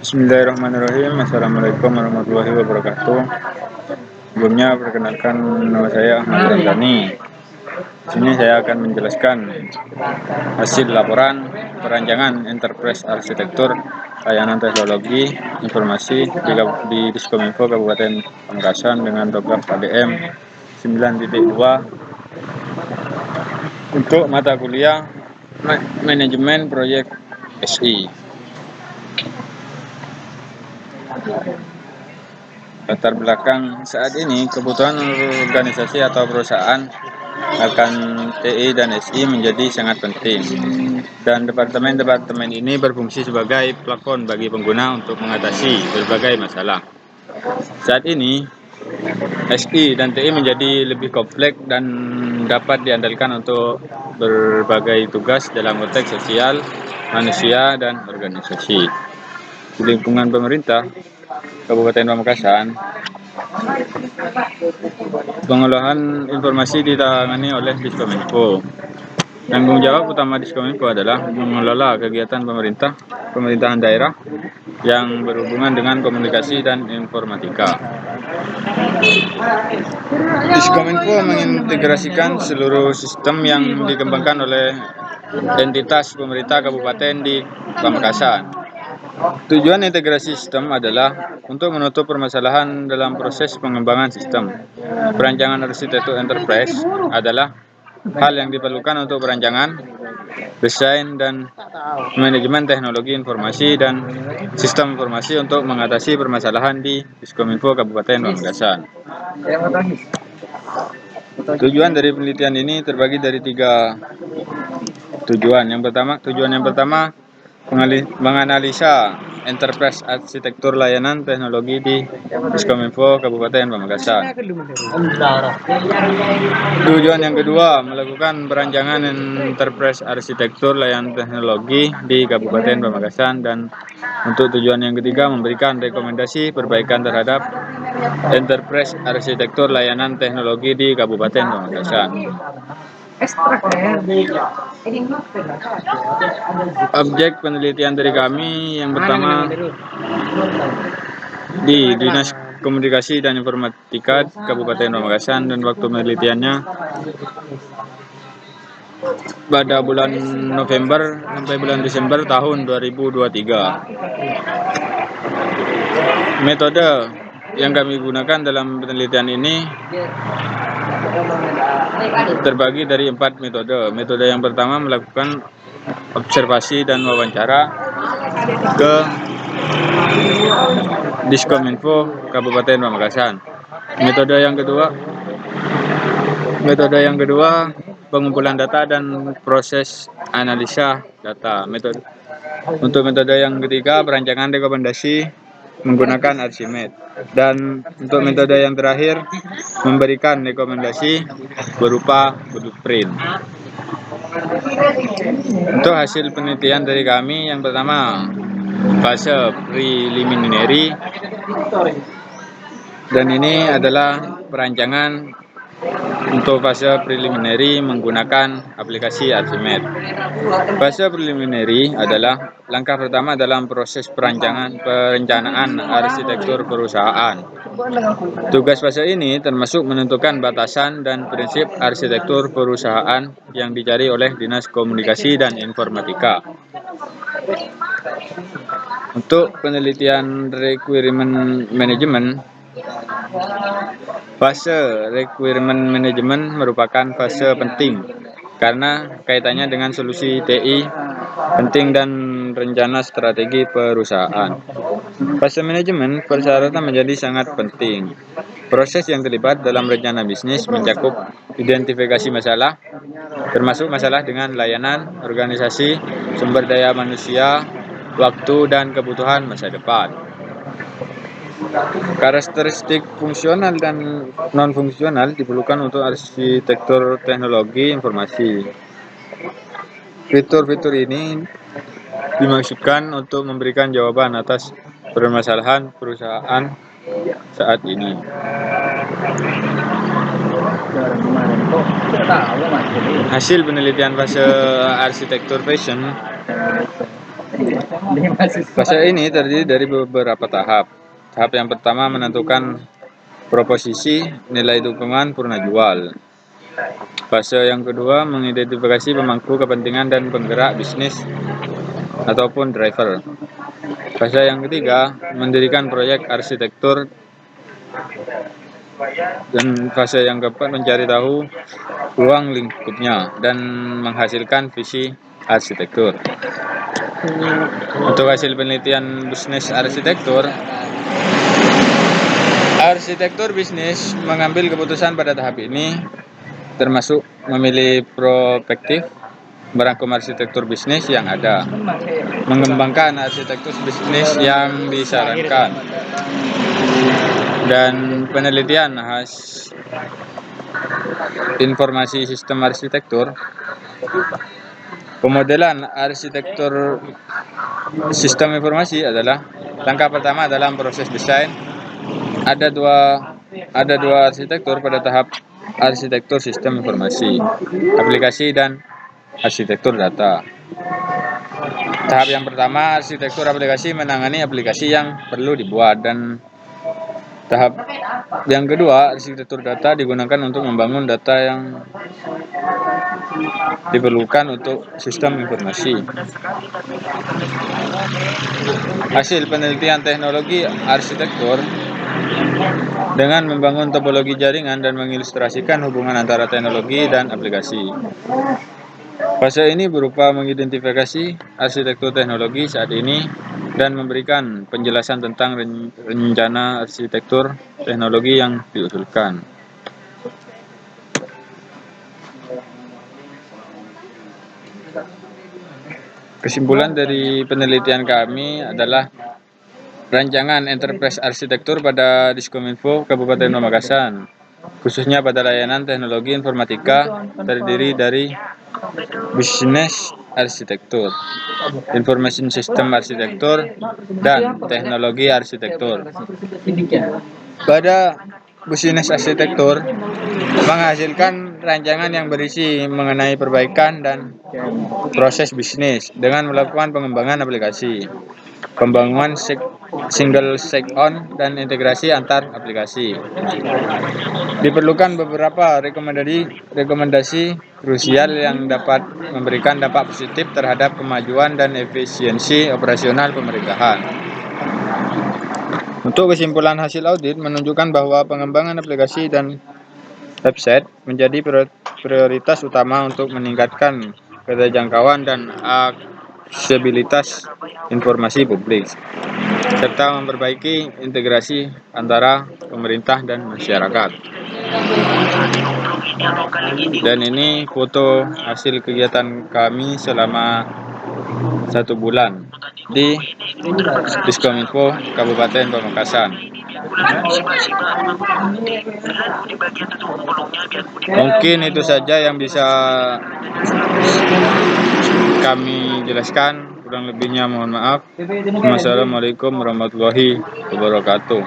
Bismillahirrahmanirrahim. Assalamualaikum warahmatullahi wabarakatuh. Sebelumnya perkenalkan, nama saya Ahmad Ramdhani. Di sini saya akan menjelaskan hasil laporan perancangan enterprise arsitektur layanan teknologi informasi di Diskominfo Kabupaten Pamekasan dengan program KDM 9.2 untuk mata kuliah manajemen proyek SI. Latar belakang saat ini, kebutuhan organisasi atau perusahaan akan TI dan SI menjadi sangat penting, dan departemen-departemen ini berfungsi sebagai plafon bagi pengguna untuk mengatasi berbagai masalah. Saat ini, SI dan TI menjadi lebih kompleks dan dapat diandalkan untuk berbagai tugas dalam konteks sosial, manusia, dan organisasi. Di lingkungan pemerintah Kabupaten Pamekasan, pengolahan informasi ditangani oleh Diskominfo. Tanggung jawab utama Diskominfo adalah mengelola kegiatan pemerintahan daerah yang berhubungan dengan komunikasi dan informatika. Diskominfo mengintegrasikan seluruh sistem yang dikembangkan oleh entitas pemerintah kabupaten di Pamekasan. Tujuan integrasi sistem adalah untuk menutup permasalahan dalam proses pengembangan sistem. Perancangan arsitektur enterprise adalah hal yang diperlukan untuk perancangan, desain, dan manajemen teknologi informasi dan sistem informasi untuk mengatasi permasalahan di Diskominfo Kabupaten Pamekasan. Tujuan dari penelitian ini terbagi dari 3 tujuan. Tujuan yang pertama menganalisa enterprise arsitektur layanan teknologi di Diskominfo Kabupaten Pamekasan. Tujuan yang kedua, melakukan perancangan enterprise arsitektur layanan teknologi di Kabupaten Pamekasan, dan untuk tujuan yang ketiga, memberikan rekomendasi perbaikan terhadap enterprise arsitektur layanan teknologi di Kabupaten Pamekasan. Objek penelitian dari kami yang pertama di Dinas Komunikasi dan Informatika Kabupaten Pamekasan, dan waktu penelitiannya pada bulan November sampai bulan Desember tahun 2023. Metode yang kami gunakan dalam penelitian ini terbagi dari 4 metode. Metode yang pertama melakukan observasi dan wawancara ke Diskominfo Kabupaten Pamekasan. Metode yang kedua pengumpulan data dan proses analisa data. Untuk metode yang ketiga, perancangan rekomendasi menggunakan Archimedes. Dan untuk metode yang terakhir, memberikan rekomendasi berupa blueprint. Untuk hasil penelitian dari kami, yang pertama fase preliminary, dan ini adalah perancangan untuk fase preliminary menggunakan aplikasi Archimedes. Fase preliminary adalah langkah pertama dalam proses perencanaan arsitektur perusahaan. Tugas fase ini termasuk menentukan batasan dan prinsip arsitektur perusahaan yang dicari oleh Dinas Komunikasi dan Informatika. Untuk penelitian requirement management, fase requirement management merupakan fase penting karena kaitannya dengan solusi TI penting dan rencana strategi perusahaan. Fase manajemen persyaratan menjadi sangat penting. Proses yang terlibat dalam rencana bisnis mencakup identifikasi masalah, termasuk masalah dengan layanan, organisasi, sumber daya manusia, waktu, dan kebutuhan masa depan. Karakteristik fungsional dan non-fungsional diperlukan untuk arsitektur teknologi informasi. Fitur-fitur ini dimaksudkan untuk memberikan jawaban atas permasalahan perusahaan saat ini. Hasil penelitian fase arsitektur fashion Fase ini terdiri dari beberapa tahap. Tahap yang pertama menentukan proposisi, nilai dukungan, purna jual. Fase yang kedua mengidentifikasi pemangku kepentingan dan penggerak bisnis ataupun driver. Fase yang ketiga mendirikan proyek arsitektur, dan fase yang keempat mencari tahu ruang lingkupnya dan menghasilkan visi arsitektur. Untuk hasil penelitian bisnis arsitektur bisnis mengambil keputusan pada tahap ini termasuk memilih prospektif, merangkum arsitektur bisnis yang ada, mengembangkan arsitektur bisnis yang disarankan, dan penelitian informasi sistem arsitektur. Pemodelan arsitektur sistem informasi adalah langkah pertama dalam proses desain. Ada dua arsitektur pada tahap arsitektur sistem informasi, aplikasi dan arsitektur data. Tahap yang pertama arsitektur aplikasi menangani aplikasi yang perlu dibuat, dan tahap yang kedua arsitektur data digunakan untuk membangun data yang diperlukan untuk sistem informasi. Hasil penelitian teknologi arsitektur dengan membangun topologi jaringan dan mengilustrasikan hubungan antara teknologi dan aplikasi. Fase ini berupa mengidentifikasi arsitektur teknologi saat ini dan memberikan penjelasan tentang rencana arsitektur teknologi yang diusulkan. Kesimpulan dari penelitian kami adalah rancangan enterprise arsitektur pada Diskominfo Kabupaten Pamekasan, khususnya pada layanan teknologi informatika, terdiri dari bisnis arsitektur, information system arsitektur, dan teknologi arsitektur. Pada bisnis arsitektur menghasilkan rancangan yang berisi mengenai perbaikan dan proses bisnis dengan melakukan pengembangan aplikasi, pembangunan single sign-on, dan integrasi antar aplikasi. Diperlukan beberapa rekomendasi krusial yang dapat memberikan dampak positif terhadap kemajuan dan efisiensi operasional pemerintahan. Untuk kesimpulan hasil audit menunjukkan bahwa pengembangan aplikasi dan website menjadi prioritas utama untuk meningkatkan keterjangkauan dan aksesibilitas informasi publik, serta memperbaiki integrasi antara pemerintah dan masyarakat. Dan ini foto hasil kegiatan kami selama 1 bulan di Diskominfo Kabupaten Pamekasan. Mungkin itu saja yang bisa kami jelaskan, kurang lebihnya mohon maaf. Wassalamualaikum warahmatullahi wabarakatuh.